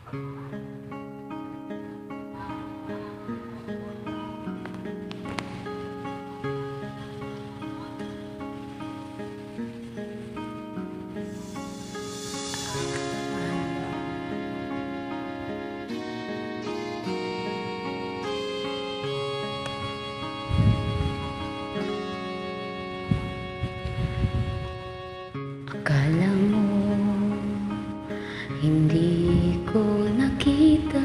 Akala mo hindi ko nakita,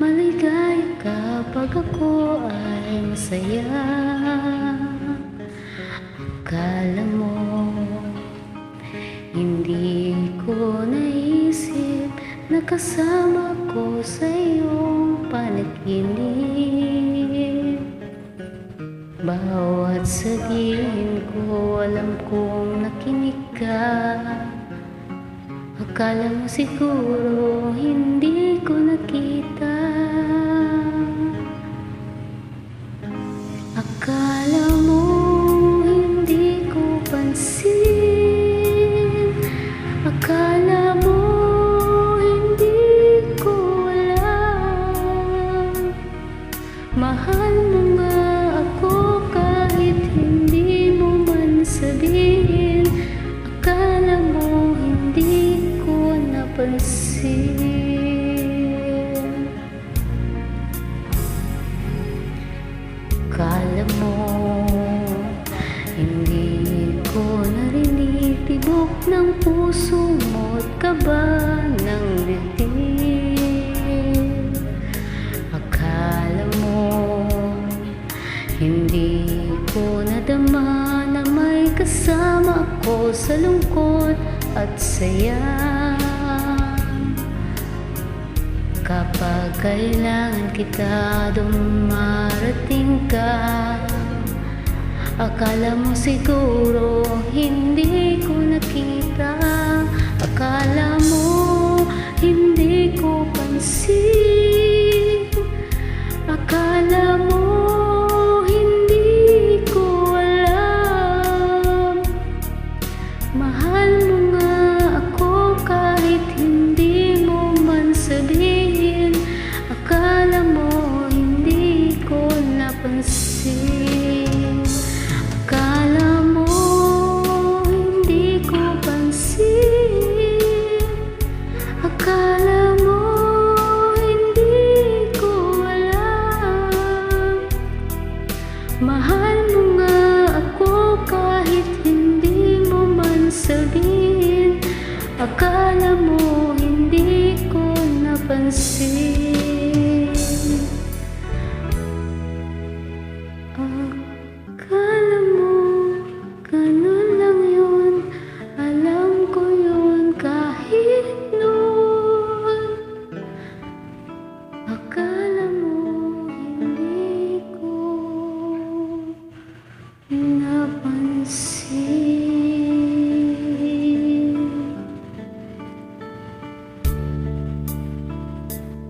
maligaya kapag ako ay masaya. Akala mo hindi ko naisip na kasama ko sa iyong panaginip. Bawat sabihin ko, alam kong nakinig ka. Akala mo siguro hindi ko nakita. Akala mo hindi ko pansin. Akala mo hindi ko alam. Mahal mo nga ako kahit hindi mo man sabihin. Akala mo hindi ko napansin. Akala mo hindi ko narinig tibok ng puso mo't kaba ng dibdib. Akala mo hindi ko nadama na may kasama ako sa lungkot at saya. Kapag kailangan kita, dumarating ka. Akala mo siguro hindi ko nakita. Akala mo hindi ko pansin. Akala mo hindi ko alam. Mahal mo nga ako kahit hindi mo man sabihin. Akala mo hindi ko napansin. Akala mo hindi ko pansin. Akala mo hindi ko alam. Mahal mo nga ako kahit hindi mo man sabihin. Akala mo hindi ko napansin. Akala mo ganun lang yun. Alam ko yun kahit noon. Akala mo hindi ko napansin.